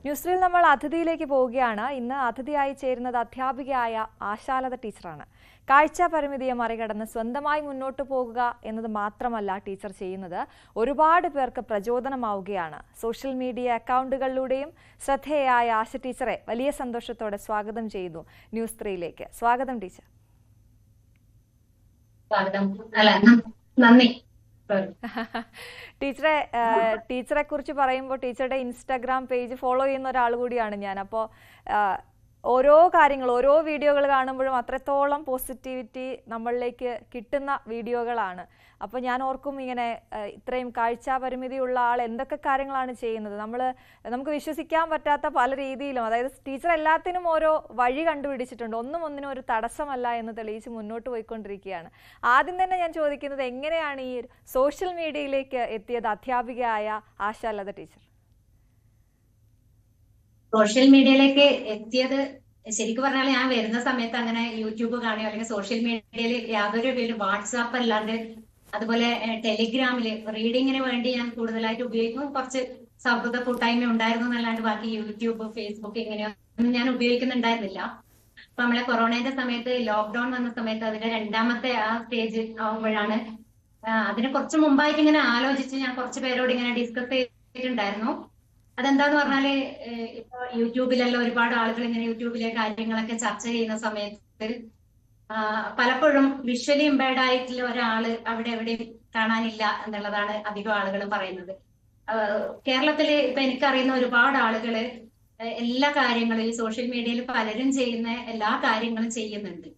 ന്യൂസിൽ നമ്മൾ അതിഥിയിലേക്ക് പോവുകയാണ്. ഇന്ന് അതിഥിയായി ചേരുന്നത് അധ്യാപികയായ ആശാലത ടീച്ചറാണ്. കാഴ്ച പരിമിതിയെ മറികടന്ന് സ്വന്തമായി മുന്നോട്ട് പോകുക എന്നത് മാത്രമല്ല ടീച്ചർ ചെയ്യുന്നത്, ഒരുപാട് പേർക്ക് പ്രചോദനമാവുകയാണ്. സോഷ്യൽ മീഡിയ അക്കൗണ്ടുകളിലൂടെയും ശ്രദ്ധേയയായ ആശ ടീച്ചറെ വലിയ സന്തോഷത്തോടെ സ്വാഗതം ചെയ്യുന്നു ന്യൂസ് 3യിലേക്ക്. സ്വാഗതം ടീച്ചർ. നന്ദി. ടീച്ചറെ കുറിച്ച് പറയുമ്പോൾ ടീച്ചറുടെ ഇൻസ്റ്റാഗ്രാം പേജ് ഫോളോ ചെയ്യുന്ന ഒരാൾ കൂടിയാണ് ഞാൻ. അപ്പോൾ ഓരോ വീഡിയോകൾ കാണുമ്പോഴും അത്രത്തോളം പോസിറ്റിവിറ്റി നമ്മളിലേക്ക് കിട്ടുന്ന വീഡിയോകളാണ്. അപ്പോൾ ഞാൻ ഓർക്കും, ഇങ്ങനെ ഇത്രയും കാഴ്ച പരിമിതിയുള്ള ആൾ എന്തൊക്കെ കാര്യങ്ങളാണ് ചെയ്യുന്നത്. നമുക്ക് വിശ്വസിക്കാൻ പറ്റാത്ത പല രീതിയിലും, അതായത് ടീച്ചർ എല്ലാത്തിനും ഓരോ വഴി കണ്ടുപിടിച്ചിട്ടുണ്ട്. ഒന്നിനും ഒരു തടസ്സമല്ല എന്ന് തെളിയിച്ച് മുന്നോട്ട് പോയിക്കൊണ്ടിരിക്കുകയാണ്. ആദ്യം തന്നെ ഞാൻ ചോദിക്കുന്നത്, എങ്ങനെയാണ് ഈ സോഷ്യൽ മീഡിയയിലേക്ക് എത്തിയത് അധ്യാപികയായ ആശാലത ടീച്ചർ? സോഷ്യൽ മീഡിയയിലേക്ക് എത്തിയത് ശരിക്കും പറഞ്ഞാൽ ഞാൻ വരുന്ന സമയത്ത് അങ്ങനെ യൂട്യൂബ് കാണുകയോ അല്ലെങ്കിൽ സോഷ്യൽ മീഡിയയിൽ യാതൊരു പേര് വാട്സാപ്പ് അല്ലാണ്ട് അതുപോലെ ടെലിഗ്രാമില് റീഡിങ്ങിന് വേണ്ടി ഞാൻ കൂടുതലായിട്ട് ഉപയോഗിക്കും. കുറച്ച് സൗഹൃദ കൂട്ടായ്മ ഉണ്ടായിരുന്നു എന്നല്ലാണ്ട് ബാക്കി യൂട്യൂബ്, ഫേസ്ബുക്ക് ഇങ്ങനെയൊന്നും ഞാൻ ഉപയോഗിക്കുന്നുണ്ടായിരുന്നില്ല. അപ്പൊ നമ്മളെ കൊറോണയുടെ സമയത്ത് ലോക്ക്ഡൌൺ വന്ന സമയത്ത് അതിന്റെ രണ്ടാമത്തെ ആ സ്റ്റേജ് ആവുമ്പോഴാണ് അതിന് കുറച്ച് മുമ്പായിട്ട് ഇങ്ങനെ ആലോചിച്ച് ഞാൻ കുറച്ച് പേരോട് ഇങ്ങനെ ഡിസ്കസ് ചെയ്തിട്ടുണ്ടായിരുന്നു. അതെന്താന്ന് പറഞ്ഞാല്, ഇപ്പൊ യൂട്യൂബിലെല്ലാം ഒരുപാട് ആളുകൾ ഇങ്ങനെ യൂട്യൂബിലെ കാര്യങ്ങളൊക്കെ ചർച്ച ചെയ്യുന്ന സമയത്ത് പലപ്പോഴും വിഷ്വലി ഇമ്പയർഡ് ആയിട്ടുള്ള ഒരാള് അവിടെ എവിടെയും കാണാനില്ല എന്നുള്ളതാണ് അധികം ആളുകളും പറയുന്നത്. കേരളത്തില് ഇപ്പൊ എനിക്കറിയുന്ന ഒരുപാട് ആളുകള് എല്ലാ കാര്യങ്ങളും ഈ സോഷ്യൽ മീഡിയയിൽ പലരും ചെയ്യുന്ന എല്ലാ കാര്യങ്ങളും ചെയ്യുന്നുണ്ട്.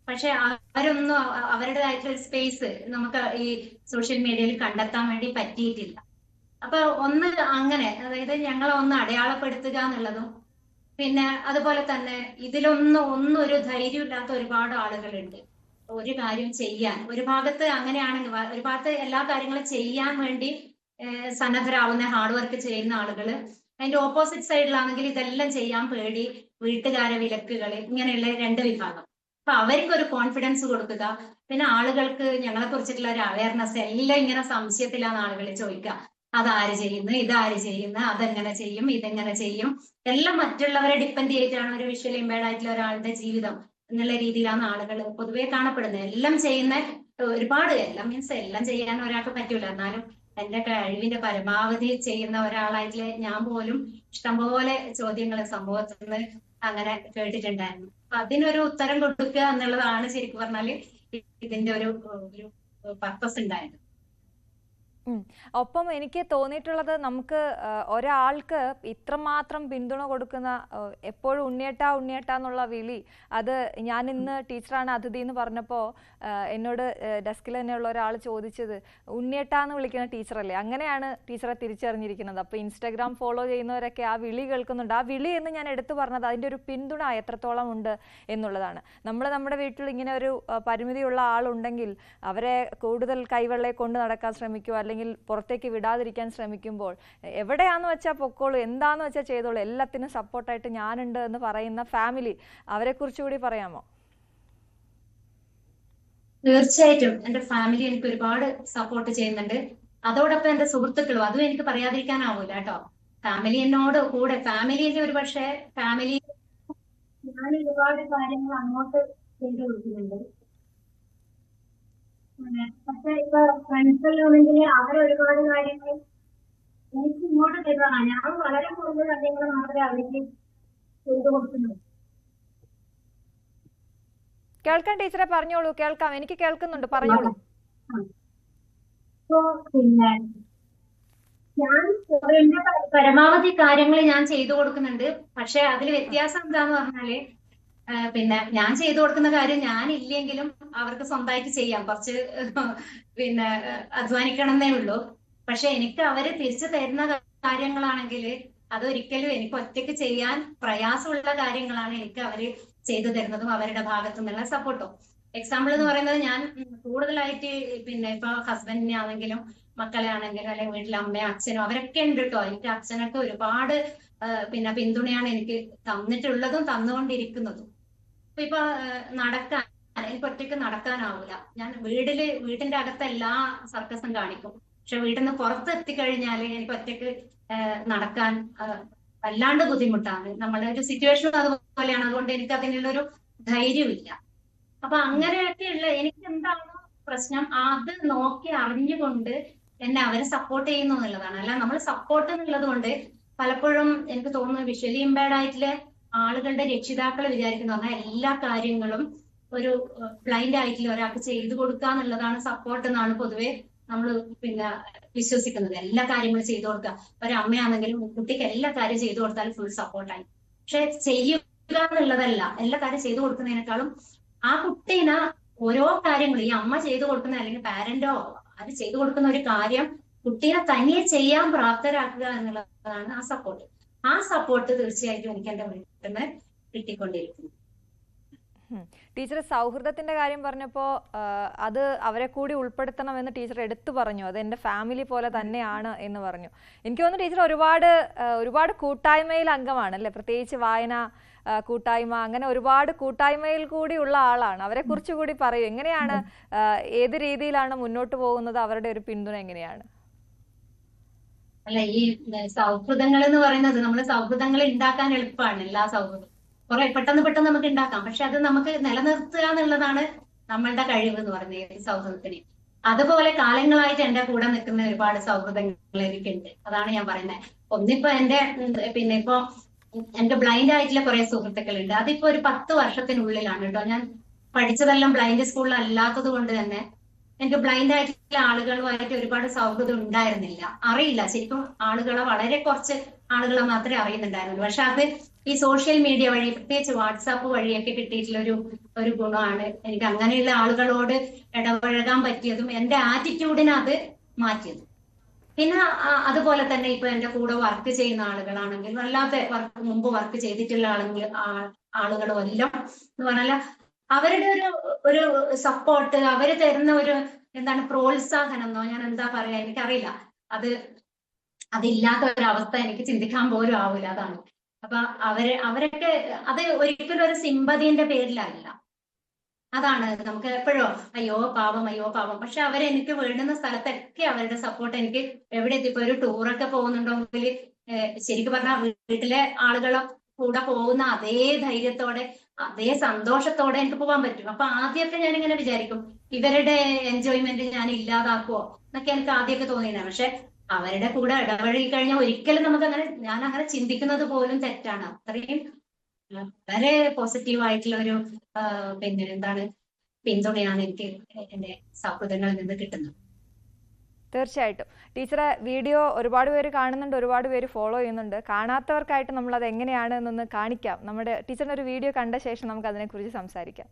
പക്ഷെ അവരൊന്നും അവരുടേതായിട്ടുള്ള സ്പേസ് നമുക്ക് ഈ സോഷ്യൽ മീഡിയയിൽ കണ്ടെത്താൻ വേണ്ടി പറ്റിയിട്ടില്ല. അപ്പൊ ഒന്ന് അങ്ങനെ, അതായത് ഞങ്ങളെ ഒന്ന് അടയാളപ്പെടുത്തുക എന്നുള്ളതും, പിന്നെ അതുപോലെ തന്നെ ഇതിലൊന്നും ഒരു ധൈര്യമില്ലാത്ത ഒരുപാട് ആളുകളുണ്ട് ഒരു കാര്യം ചെയ്യാൻ. ഒരു ഭാഗത്ത് അങ്ങനെയാണെങ്കിൽ, ഒരു ഭാഗത്ത് എല്ലാ കാര്യങ്ങളും ചെയ്യാൻ വേണ്ടി സന്നദ്ധരാവുന്ന ഹാർഡ് വർക്ക് ചെയ്യുന്ന ആളുകള്, അതിന്റെ ഓപ്പോസിറ്റ് സൈഡിലാണെങ്കിൽ ഇതെല്ലാം ചെയ്യാൻ പേടി, വീട്ടുകാരെ വിലക്കുകൾ, ഇങ്ങനെയുള്ള രണ്ട് വിഭാഗം. അപ്പൊ അവർക്ക് ഒരു കോൺഫിഡൻസ് കൊടുക്കുക, പിന്നെ ആളുകൾക്ക് ഞങ്ങളെ കുറിച്ചിട്ടുള്ള ഒരു അവയർനെസ്. എല്ലാം ഇങ്ങനെ സംശയത്തിലാണ് ആളുകൾ ചോദിക്കുക, അതാര് ചെയ്യുന്നു, ഇതാര് ചെയ്യുന്നു, അതെങ്ങനെ ചെയ്യും, ഇതെങ്ങനെ ചെയ്യും, എല്ലാം മറ്റുള്ളവരെ ഡിപ്പെൻഡ് ചെയ്തിട്ടാണ് ഒരു വിഷ്വൽ ഇമ്പയർഡ് ആയിട്ടുള്ള ഒരാളുടെ ജീവിതം എന്നുള്ള രീതിയിലാണ് ആളുകൾ പൊതുവെ കാണപ്പെടുന്നത്. എല്ലാം ചെയ്യുന്ന ഒരുപാട്, എല്ലാം മീൻസ് എല്ലാം ചെയ്യാൻ ഒരാൾക്ക് പറ്റൂല, എന്നാലും എന്റെ കഴിവിന്റെ പരമാവധി ചെയ്യുന്ന ഒരാളായിട്ടുള്ള ഞാൻ പോലും ഇഷ്ടംപോലെ ചോദ്യങ്ങൾ സമൂഹത്തിൽ നിന്ന് അങ്ങനെ കേട്ടിട്ടുണ്ടായിരുന്നു. അപ്പൊ അതിനൊരു ഉത്തരം കൊടുക്കുക എന്നുള്ളതാണ് ശരിക്കും പറഞ്ഞാല് ഇതിന്റെ ഒരു പർപ്പസ് ഉണ്ടായത്. ഒപ്പം എനിക്ക് തോന്നിയിട്ടുള്ളത്, നമുക്ക് ഒരാൾക്ക് ഇത്രമാത്രം പിന്തുണ കൊടുക്കുന്ന, എപ്പോഴും ഉണ്ണിയേട്ടാ എന്നുള്ള വിളി, അത് ഞാൻ ഇന്ന് ടീച്ചറാണ് അതിഥി എന്ന് പറഞ്ഞപ്പോൾ എന്നോട് ഡെസ്കിൽ തന്നെയുള്ള ഒരാൾ ചോദിച്ചത്, ഉണ്ണിയേട്ടാന്ന് വിളിക്കുന്ന ടീച്ചറല്ലേ? അങ്ങനെയാണ് ടീച്ചറെ തിരിച്ചറിഞ്ഞിരിക്കുന്നത്. അപ്പോൾ ഇൻസ്റ്റാഗ്രാം ഫോളോ ചെയ്യുന്നവരൊക്കെ ആ വിളി കേൾക്കുന്നുണ്ട്. ആ വിളി എന്ന് ഞാൻ എടുത്തു പറഞ്ഞത് അതിൻ്റെ ഒരു പിന്തുണ എത്രത്തോളം ഉണ്ട് എന്നുള്ളതാണ്. നമ്മുടെ വീട്ടിൽ ഇങ്ങനെ ഒരു പരിമിതിയുള്ള ആളുണ്ടെങ്കിൽ അവരെ കൂടുതൽ കൈവെള്ളയെ കൊണ്ട് നടക്കാൻ ശ്രമിക്കുക, അല്ലെങ്കിൽ പുറത്തേക്ക് വിടാതിരിക്കാൻ ശ്രമിക്കുമ്പോൾ, എവിടെയാന്ന് വെച്ചാൽ പൊക്കോളൂ, എന്താന്ന് വെച്ചാൽ ചെയ്തോളൂ, എല്ലാത്തിനും സപ്പോർട്ടായിട്ട് ഞാനുണ്ട് എന്ന് പറയുന്ന ഫാമിലി, അവരെ കുറിച്ചുകൂടി പറയാമോ? തീർച്ചയായിട്ടും എന്റെ ഫാമിലി എനിക്ക് ഒരുപാട് സപ്പോർട്ട് ചെയ്യുന്നുണ്ട്. അതോടൊപ്പം എന്റെ സുഹൃത്തുക്കളും, അതും എനിക്ക് പറയാതിരിക്കാനാവൂല കേട്ടോ. ഫാമിലി എന്നോട് കൂടെ, ഫാമിലിയിൽ ഒരു പക്ഷേ ഫാമിലി ഞാൻ ഒരുപാട് കാര്യങ്ങൾ അങ്ങോട്ട് ചെയ്തു കൊടുക്കുന്നുണ്ട്. പക്ഷെ ഇപ്പൊ ഫ്രണ്ട്സിലാണെങ്കിൽ അവരൊരുപാട് കാര്യങ്ങൾ എനിക്ക് ഇങ്ങോട്ട് ചെയ്തതാണ്. ഞാൻ വളരെ കൂടുതൽ കാര്യങ്ങൾ മാത്രമേ അവർക്ക് ചെയ്തു കൊടുക്കുന്നുള്ളൂ. കേൾക്കാൻ ടീച്ചറെ പറഞ്ഞോളൂ. കേൾക്കാം, എനിക്ക് കേൾക്കുന്നുണ്ട്, പറഞ്ഞോളൂ. പിന്നെ ഞാൻ എന്റെ പരമാവധി കാര്യങ്ങൾ ഞാൻ ചെയ്തു കൊടുക്കുന്നുണ്ട്. പക്ഷെ അതിൽ വ്യത്യാസം എന്താന്ന് പറഞ്ഞാല്, പിന്നെ ഞാൻ ചെയ്തു കൊടുക്കുന്ന കാര്യം ഞാനില്ലെങ്കിലും അവർക്ക് സ്വന്തമായിട്ട് ചെയ്യാം. കുറച്ച് പിന്നെ അധ്വാനിക്കണം എന്നേ ഉള്ളൂ. പക്ഷെ എനിക്ക് അവര് തിരിച്ചു തരുന്ന കാര്യങ്ങളാണെങ്കിൽ അതൊരിക്കലും എനിക്ക് ഒറ്റയ്ക്ക് ചെയ്യാൻ പ്രയാസമുള്ള കാര്യങ്ങളാണ് എനിക്ക് അവര് ചെയ്തു തരുന്നതും അവരുടെ ഭാഗത്തു നിന്നുള്ള സപ്പോർട്ടും. എക്സാമ്പിൾ എന്ന് പറയുന്നത്, ഞാൻ കൂടുതലായിട്ട് പിന്നെ ഇപ്പൊ ഹസ്ബൻഡിനെ ആണെങ്കിലും മക്കളെ ആണെങ്കിലും അല്ലെങ്കിൽ വീട്ടിലെ അമ്മയോ അച്ഛനോ അവരൊക്കെ ഉണ്ട് കേട്ടോ. എനിക്ക് അച്ഛനൊക്കെ ഒരുപാട് പിന്നെ പിന്തുണയാണ് എനിക്ക് തന്നിട്ടുള്ളതും തന്നുകൊണ്ടിരിക്കുന്നതും. ഇപ്പൊ നടക്കാൻ എനിക്ക് ഒറ്റയ്ക്ക് നടക്കാനാവൂല. ഞാൻ വീട്ടിന്റെ അകത്ത് എല്ലാ സർക്കസും കാണിക്കും. പക്ഷെ വീട്ടിൽ നിന്ന് പുറത്ത് എത്തിക്കഴിഞ്ഞാല് എനിക്ക് ഒറ്റയ്ക്ക് നടക്കാൻ വല്ലാണ്ട് ബുദ്ധിമുട്ടാണ്. നമ്മുടെ ഒരു സിറ്റുവേഷൻ അതുപോലെയാണ്. അതുകൊണ്ട് എനിക്ക് അതിനുള്ളൊരു ധൈര്യമില്ല. അപ്പൊ അങ്ങനെയൊക്കെയുള്ള എനിക്ക് എന്താണോ പ്രശ്നം അത് നോക്കി അറിഞ്ഞുകൊണ്ട് എന്നെ അവരെ സപ്പോർട്ട് ചെയ്യുന്നു എന്നുള്ളതാണ്. അല്ല നമ്മൾ സപ്പോർട്ട് എന്നുള്ളത് കൊണ്ട് പലപ്പോഴും എനിക്ക് തോന്നുന്നു വിഷ്വലി ഇമ്പയർഡ് ആയിട്ടുള്ള ആളുകളുടെ രക്ഷിതാക്കൾ വിചാരിക്കുന്ന പറഞ്ഞാൽ എല്ലാ കാര്യങ്ങളും ഒരു ബ്ലൈൻഡ് ആയിട്ടുള്ള ഒരാൾക്ക് ചെയ്തു കൊടുക്കുക എന്നുള്ളതാണ് സപ്പോർട്ട് എന്നാണ് പൊതുവെ നമ്മൾ പിന്നെ വിശ്വസിക്കുന്നത്. എല്ലാ കാര്യങ്ങളും ചെയ്തു കൊടുക്കുക. ഒരമ്മയാണെങ്കിലും കുട്ടിക്ക് എല്ലാ കാര്യം ചെയ്തു കൊടുത്താലും ഫുൾ സപ്പോർട്ടായി. പക്ഷെ ചെയ്യുക എന്നുള്ളതല്ല, എല്ലാ കാര്യം ചെയ്തു കൊടുക്കുന്നതിനേക്കാളും ആ കുട്ടീനെ ഓരോ കാര്യങ്ങളും ഈ അമ്മ ചെയ്തു കൊടുക്കുന്ന അല്ലെങ്കിൽ പാരന്റോ അത് ചെയ്തു കൊടുക്കുന്ന ഒരു കാര്യം കുട്ടീനെ തനിയെ ചെയ്യാൻ പ്രാപ്തരാക്കുക എന്നുള്ളതാണ് ആ സപ്പോർട്ട്. ആ സപ്പോർട്ട് തീർച്ചയായിട്ടും എനിക്ക് എന്റെ വീട്ടിൽ നിന്ന് കിട്ടിക്കൊണ്ടിരിക്കുന്നു. ടീച്ചർ സൗഹൃദത്തിന്റെ കാര്യം പറഞ്ഞപ്പോൾ അത് അവരെ കൂടി ഉൾപ്പെടുത്തണമെന്ന് ടീച്ചർ എടുത്തു പറഞ്ഞു. അത് എൻ്റെ ഫാമിലി പോലെ തന്നെയാണ് എന്ന് പറഞ്ഞു. എനിക്ക് തോന്നുന്നു ടീച്ചർ ഒരുപാട് കൂട്ടായ്മയിൽ അംഗമാണ് അല്ലേ? പ്രത്യേകിച്ച് വായന കൂട്ടായ്മ, അങ്ങനെ ഒരുപാട് കൂട്ടായ്മയിൽ കൂടി ഉള്ള ആളാണ്. അവരെ കുറിച്ച് കൂടി പറയൂ. എങ്ങനെയാണ്, ഏത് രീതിയിലാണ് മുന്നോട്ട് പോകുന്നത്? അവരുടെ ഒരു പിന്തുണ എങ്ങനെയാണ്? അല്ല, ഈ സൗഹൃദങ്ങൾ എന്ന് പറയുന്നത് നമ്മൾ സൗഹൃദങ്ങൾ ഉണ്ടാക്കാൻ എളുപ്പമാണ്. എല്ലാ സൗഹൃദം കുറെ പെട്ടെന്ന് നമുക്ക് ഉണ്ടാക്കാം. പക്ഷെ അത് നമുക്ക് നിലനിർത്തുക എന്നുള്ളതാണ് നമ്മളുടെ കഴിവ് എന്ന് പറയുന്നത് ഈ സൗഹൃദത്തിന്. അതുപോലെ കാലങ്ങളായിട്ട് എന്റെ കൂടെ നിൽക്കുന്ന ഒരുപാട് സൗഹൃദങ്ങൾ എനിക്കുണ്ട്. അതാണ് ഞാൻ പറയുന്നത്. ഒന്നിപ്പോ പിന്നെ ഇപ്പൊ എന്റെ ബ്ലൈൻഡ് ആയിട്ടുള്ള കുറെ സുഹൃത്തുക്കളുണ്ട്. അതിപ്പോ ഒരു 10 വർഷത്തിനുള്ളിലാണ് കേട്ടോ. ഞാൻ പഠിച്ചതെല്ലാം ബ്ലൈൻഡ് സ്കൂളിൽ അല്ലാത്തത് കൊണ്ട് തന്നെ എനിക്ക് ബ്ലൈൻഡ് ആയിട്ടുള്ള ആളുകളുമായിട്ട് ഒരുപാട് സൗഹൃദം ഉണ്ടായിരുന്നില്ല. അറിയില്ല ശരിക്കും, ആളുകളെ വളരെ കുറച്ച് ആളുകളെ മാത്രമേ അറിയുന്നുണ്ടായിരുന്നുള്ളൂ. പക്ഷെ അത് ഈ സോഷ്യൽ മീഡിയ വഴി, പ്രത്യേകിച്ച് വാട്സാപ്പ് വഴിയൊക്കെ കിട്ടിയിട്ടുള്ള ഒരു ഗുണമാണ് എനിക്ക് അങ്ങനെയുള്ള ആളുകളോട് ഇടപഴകാൻ പറ്റിയതും എന്റെ ആറ്റിറ്റ്യൂഡിനെ അത് മാറ്റിയതും. പിന്നെ അതുപോലെ തന്നെ ഇപ്പൊ എന്റെ കൂടെ വർക്ക് ചെയ്യുന്ന ആളുകളാണെങ്കിൽ അല്ലാതെ മുമ്പ് വർക്ക് ചെയ്തിട്ടുള്ള ആളുകളും എല്ലാം എന്ന് പറഞ്ഞാൽ അവരുടെ ഒരു സപ്പോർട്ട്, അവര് തരുന്ന ഒരു പ്രോത്സാഹനം എന്നോ ഞാൻ എന്താ പറയാ എനിക്കറിയില്ല. അതില്ലാത്ത ഒരവസ്ഥ എനിക്ക് ചിന്തിക്കാൻ പോലും ആവില്ല. അതാണ്. അപ്പൊ അവരൊക്കെ അത് ഒരിക്കലും ഒരു സിമ്പതിന്റെ പേരിലല്ല. അതാണ് നമുക്ക് എപ്പോഴോ അയ്യോ പാവം. പക്ഷെ അവരെനിക്ക് വേണ്ടുന്ന സ്ഥലത്തൊക്കെ അവരുടെ സപ്പോർട്ട് എനിക്ക് എവിടെ എത്തിപ്പോ ഒരു ടൂറൊക്കെ പോകുന്നുണ്ടെങ്കിൽ ശരിക്കും പറഞ്ഞാൽ വീട്ടിലെ ആളുകളെ കൂടെ പോകുന്ന അതേ ധൈര്യത്തോടെ അതേ സന്തോഷത്തോടെ എനിക്ക് പോകാൻ പറ്റും. അപ്പൊ ആദ്യമൊക്കെ ഞാനിങ്ങനെ വിചാരിക്കും ഇവരുടെ എൻജോയ്മെന്റ് ഞാൻ ഇല്ലാതാക്കുവോ എന്നൊക്കെ എനിക്ക് ആദ്യമൊക്കെ തോന്നിയിരുന്നു. പക്ഷെ അവരുടെ കൂടെ ഇടപഴകി കഴിഞ്ഞാൽ ഒരിക്കലും ഞാൻ അങ്ങനെ ചിന്തിക്കുന്നത് പോലും തെറ്റാണ്. അത്രയും വളരെ പോസിറ്റീവായിട്ടുള്ള ഒരു പിന്തുണയാണ് എനിക്ക് എന്റെ സൗഹൃദങ്ങളിൽ നിന്ന് കിട്ടുന്നത്. തീർച്ചയായിട്ടും ടീച്ചറെ വീഡിയോ ഒരുപാട് പേര് കാണുന്നുണ്ട്, ഒരുപാട് പേര് ഫോളോ ചെയ്യുന്നുണ്ട്. കാണാത്തവർക്കായിട്ട് നമ്മൾ അത് എങ്ങനെയാണ് എന്നൊന്ന് കാണിക്കാം. നമ്മുടെ ടീച്ചറിന്റെ ഒരു വീഡിയോ കണ്ട ശേഷം നമുക്ക് അതിനെക്കുറിച്ച് സംസാരിക്കാം.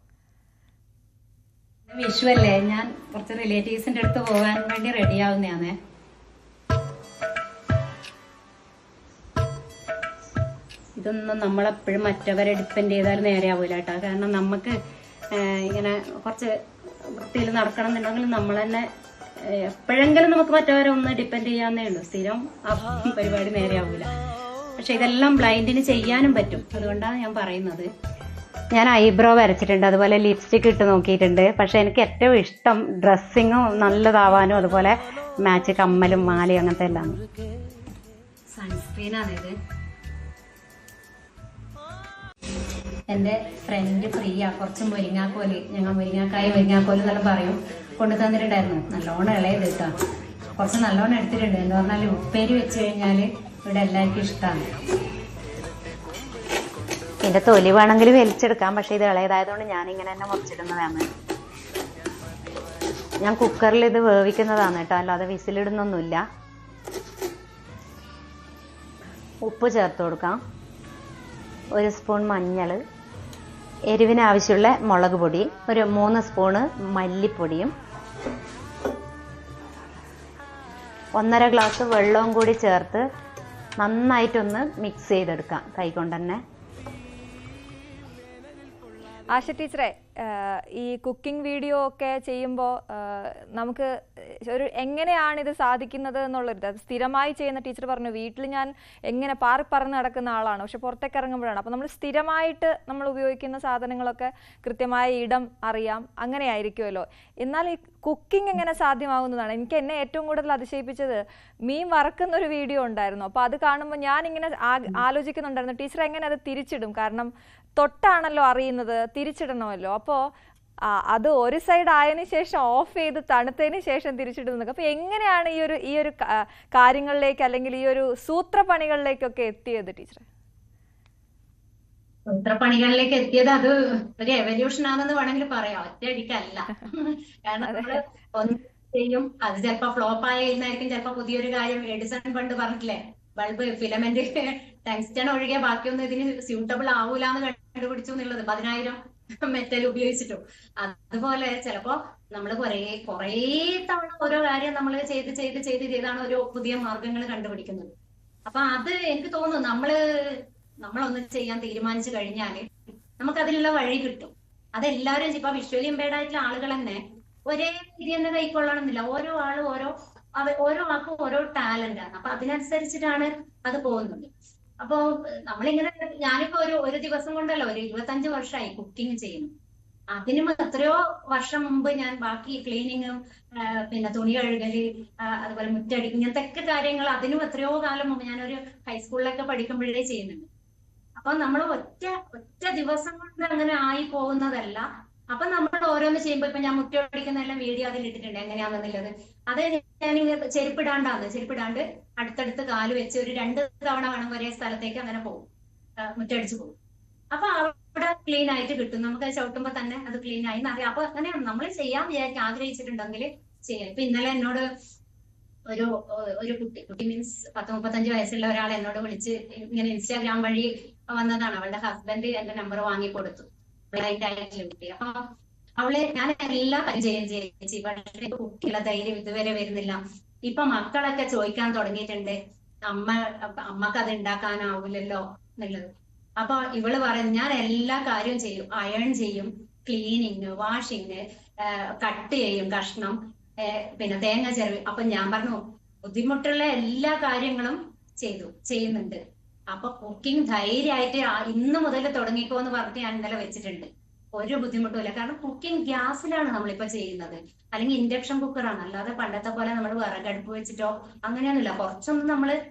വിഷുവല്ലേ, ഞാൻ കുറച്ച് റിലേറ്റീവ്സിന്റെ അടുത്ത് പോകാൻ വേണ്ടി റെഡിയാവുന്നതാണ്. ഇതൊന്നും നമ്മളെപ്പോഴും മറ്റവരെ ഡിപ്പെൻഡ് ചെയ്താൽ നേരെയാവൂല കേട്ടോ. കാരണം നമുക്ക് ഇങ്ങനെ കുറച്ച് വൃത്തിയിൽ നടക്കണം എന്നുണ്ടെങ്കിൽ നമ്മൾ തന്നെ എപ്പോഴെങ്കിലും നമുക്ക് മറ്റവരെ ഒന്ന് ഡിപ്പെൻഡ് ചെയ്യാന്നേ ഉള്ളൂ. സ്ഥിരം ആ പരിപാടി നേരെയാവൂല. പക്ഷെ ഇതെല്ലാം ബ്ലൈൻഡിന് ചെയ്യാനും പറ്റും. അതുകൊണ്ടാണ് ഞാൻ പറയുന്നത്. ഞാൻ ഐബ്രോ വരച്ചിട്ടുണ്ട്, അതുപോലെ ലിപ്സ്റ്റിക് ഇട്ട് നോക്കിയിട്ടുണ്ട്. പക്ഷെ എനിക്ക് ഏറ്റവും ഇഷ്ടം ഡ്രസ്സിങ്ങും നല്ലതാവാനും അതുപോലെ മാച്ച് കമ്മലും മാലയും അങ്ങനത്തെ എല്ലാം. സൺസ്ക്രീനാണിത്. എന്റെ ഫ്രണ്ട് പ്രിയ കുറച്ച് മുരിങ്ങാക്കോല്, ഞങ്ങൾ മുരിങ്ങാക്കോല് എന്നെല്ലാം പറയും, കൊണ്ടു തന്നിട്ടുണ്ടായിരുന്നു. നല്ലോണം ഇളയത് കേട്ടോ. കുറച്ച് നല്ലോണം എടുത്തിട്ടുണ്ട്. എന്ന് പറഞ്ഞാൽ ഉപ്പേരി വെച്ച് കഴിഞ്ഞാൽ ഇവിടെ എല്ലാവർക്കും ഇഷ്ടമാണ്. ഇതിന്റെ തൊലി വേണമെങ്കിൽ വലിച്ചെടുക്കാം. പക്ഷെ ഇത് ഇളയതായതുകൊണ്ട് ഞാനിങ്ങനെ തന്നെ മുറിച്ചിടുന്നതാണ്. ഞാൻ കുക്കറിൽ ഇത് വേവിക്കുന്നതാണ് കേട്ടോ, അല്ലാതെ വിസിലിടുന്നൊന്നുമില്ല. ഉപ്പ് ചേർത്ത് കൊടുക്കാം, 1 സ്പൂൺ മഞ്ഞൾ, എരിവിന് ആവശ്യമുള്ള മുളക് പൊടി, ഒരു 3 സ്പൂണ് മല്ലിപ്പൊടിയും 1.5 ഗ്ലാസ് വെള്ളവും കൂടി ചേർത്ത് നന്നായിട്ടൊന്ന് മിക്സ് ചെയ്തെടുക്കാം കൈകൊണ്ട് തന്നെ. ആശ ടീച്ചറെ, ഈ കുക്കിംഗ് വീഡിയോ ഒക്കെ ചെയ്യുമ്പോൾ നമുക്ക് ഒരു എങ്ങനെയാണ് ഇത് സാധിക്കുന്നത് എന്നുള്ളൊരു അത് സ്ഥിരമായി ചെയ്യുന്ന ടീച്ചർ പറഞ്ഞു വീട്ടിൽ ഞാൻ എങ്ങനെ പറന്ന് നടക്കുന്ന ആളാണ്, പക്ഷെ പുറത്തേക്ക് ഇറങ്ങുമ്പോഴാണ്. അപ്പോൾ നമ്മൾ സ്ഥിരമായിട്ട് നമ്മൾ ഉപയോഗിക്കുന്ന സാധനങ്ങളൊക്കെ കൃത്യമായ ഇടം അറിയാം, അങ്ങനെ ആയിരിക്കുമല്ലോ. എന്നാൽ ഈ കുക്കിംഗ് എങ്ങനെ സാധ്യമാകുന്നതാണ്? എന്നെ ഏറ്റവും കൂടുതൽ അതിശയിപ്പിച്ചത് മീൻ വറക്കുന്ന ഒരു വീഡിയോ ഉണ്ടായിരുന്നു. അപ്പോൾ അത് കാണുമ്പോൾ ഞാനിങ്ങനെ ആലോചിക്കുന്നുണ്ടായിരുന്നു, ടീച്ചർ എങ്ങനെ അത് തിരിച്ചിടും? കാരണം തൊട്ടാണല്ലോ അറിയുന്നത്, തിരിച്ചിടണമല്ലോ. അപ്പോൾ അത് ഒരു സൈഡ് ആയതിനു ശേഷം ഓഫ് ചെയ്ത് തണുത്തതിന് ശേഷം തിരിച്ചിടുന്നത്. അപ്പോൾ എങ്ങനെയാണ് ഈ ഒരു കാര്യങ്ങളിലേക്ക് അല്ലെങ്കിൽ ഈ ഒരു സൂത്രപ്പണികളിലേക്കൊക്കെ എത്തിയത് ടീച്ചർ? സൂത്രപ്പണികളിലേക്ക് എത്തിയത് അത് ഒരു എവല്യൂഷൻ ആണെന്ന് വേണമെങ്കിൽ പറയാം, ഒറ്റയടിക്കല്ല. കാരണം നമ്മള് ഒന്ന് ചെയ്യും, അത് ചിലപ്പോ ഫ്ലോപ്പ് ആയിരുന്നായിരിക്കും, ചിലപ്പോ പുതിയൊരു കാര്യം. എഡിസൺ പണ്ട് പറഞ്ഞിട്ടില്ലേ, ബൾബ് ഫിലമെന്റ് ടങ്സ്റ്റൺ ഒഴികെ ബാക്കിയൊന്നും ഇതിന് സ്യൂട്ടബിൾ ആവൂലെന്ന് കണ്ടുപിടിച്ചു എന്നുള്ളത് 10,000 മെറ്റൽ ഉപയോഗിച്ചിട്ടും. അതുപോലെ ചിലപ്പോ നമ്മൾ കുറേ തവണ ഓരോ കാര്യം നമ്മൾ ചെയ്താണ് ഓരോ പുതിയ മാർഗങ്ങൾ കണ്ടുപിടിക്കുന്നത്. അപ്പൊ അത് എനിക്ക് തോന്നുന്നു നമ്മളൊന്ന് ചെയ്യാൻ തീരുമാനിച്ചു കഴിഞ്ഞാല് നമുക്ക് അതിനുള്ള വഴി കിട്ടും. അതെല്ലാവരും ഇപ്പൊ വിഷ്വലി ഇമ്പയർഡ് ആയിട്ടുള്ള ആളുകൾ തന്നെ ഒരേ രീതി തന്നെ കൈക്കൊള്ളണമെന്നില്ല. ഓരോ ആൾക്കും ഓരോ ടാലന്റ് ആണ്. അപ്പൊ അതിനനുസരിച്ചിട്ടാണ് അത് പോകുന്നത്. അപ്പോ നമ്മളിങ്ങനെ ഞാനിപ്പോ ഒരു ദിവസം കൊണ്ടല്ല, ഒരു 25 വർഷമായി കുക്കിംഗ് ചെയ്യുന്നു. അതിനും എത്രയോ വർഷം മുമ്പ് ഞാൻ ബാക്കി ക്ലീനിങ്ങും പിന്നെ തുണി കഴുകല്, അതുപോലെ മുറ്റടിക്കും, ഇങ്ങനത്തെ ഒക്കെ കാര്യങ്ങൾ അതിനും എത്രയോ കാലം മുമ്പ് ഞാനൊരു ഹൈസ്കൂളിലൊക്കെ പഠിക്കുമ്പോഴേ ചെയ്യുന്നുണ്ട്. അപ്പൊ നമ്മൾ ഒറ്റ ദിവസം കൊണ്ട് അങ്ങനെ ആയി പോകുന്നതല്ല. അപ്പൊ നമ്മൾ ഓരോന്ന് ചെയ്യുമ്പോ ഇപ്പൊ ഞാൻ മുറ്റടിക്കുന്നതെല്ലാം വീഡിയോ അതിൽ ഇട്ടിട്ടുണ്ട് എങ്ങനെയാണെന്നുള്ളത്. അത് ഞാൻ ചെരുപ്പിടാണ്ട് അടുത്തടുത്ത് കാല് വെച്ച് ഒരു 2 തവണ വേണം ഒരേ സ്ഥലത്തേക്ക് അങ്ങനെ പോകും, മുറ്റടിച്ചു പോകും. അപ്പൊ അവിടെ ക്ലീൻ ആയിട്ട് കിട്ടും, നമുക്ക് അത് ചവിട്ടുമ്പോ തന്നെ അത് ക്ലീൻ ആയി എന്നറിയാം. അപ്പൊ അങ്ങനെ നമ്മൾ ചെയ്യാൻ ആഗ്രഹിച്ചിട്ടുണ്ടെങ്കിൽ ചെയ്യാം. ഇപ്പൊ ഇന്നലെ എന്നോട് ഒരു കുട്ടി മീൻസ് 10-35 വയസ്സുള്ള ഒരാൾ എന്നോട് വിളിച്ച് ഇങ്ങനെ ഇൻസ്റ്റാഗ്രാം വഴി വന്നതാണ്. അവളുടെ ഹസ്ബൻഡ് എന്റെ നമ്പർ വാങ്ങി കൊടുത്തു, ബ്ലൈൻഡ് ആയിട്ടുള്ള കുട്ടി. അപ്പൊ ഞാൻ എല്ലാം പരിചയം ചേച്ചി, പക്ഷേ കുട്ടിയുള്ള ധൈര്യം ഇതുവരെ വരുന്നില്ല. ഇപ്പൊ മക്കളൊക്കെ ചോദിക്കാൻ തുടങ്ങിയിട്ടുണ്ട്, അമ്മക്ക് അത് ഉണ്ടാക്കാനാവില്ലല്ലോ എന്നുള്ളത്. അപ്പൊ ഇവള് പറയുന്നത് ഞാൻ എല്ലാ കാര്യവും ചെയ്യും, അയൺ ചെയ്യും, ക്ലീനിങ്, വാഷിങ്, കട്ട് ചെയ്യും കഷ്ണം, പിന്നെ തേങ്ങ ചിരവി. അപ്പൊ ഞാൻ പറഞ്ഞു ബുദ്ധിമുട്ടുള്ള എല്ലാ കാര്യങ്ങളും ചെയ്യുന്നുണ്ട്. അപ്പൊ കുക്കിംഗ് ധൈര്യമായിട്ട് ഇന്ന് മുതൽ തുടങ്ങിക്കോ എന്ന് പറഞ്ഞിട്ട് ഞാൻ ഇന്നലെ വെച്ചിട്ടുണ്ട്. ഒരു ബുദ്ധിമുട്ടുമില്ല. കാരണം കുക്കിംഗ് ഗ്യാസിലാണ് നമ്മളിപ്പോ ചെയ്യുന്നത്, അല്ലെങ്കിൽ ഇൻഡക്ഷൻ കുക്കറാണ്. അല്ലാതെ പണ്ടത്തെ പോലെ നമ്മൾ വിറകടുപ്പ് വെച്ചിട്ടോ അങ്ങനെയൊന്നുമില്ല. കുറച്ചൊന്നും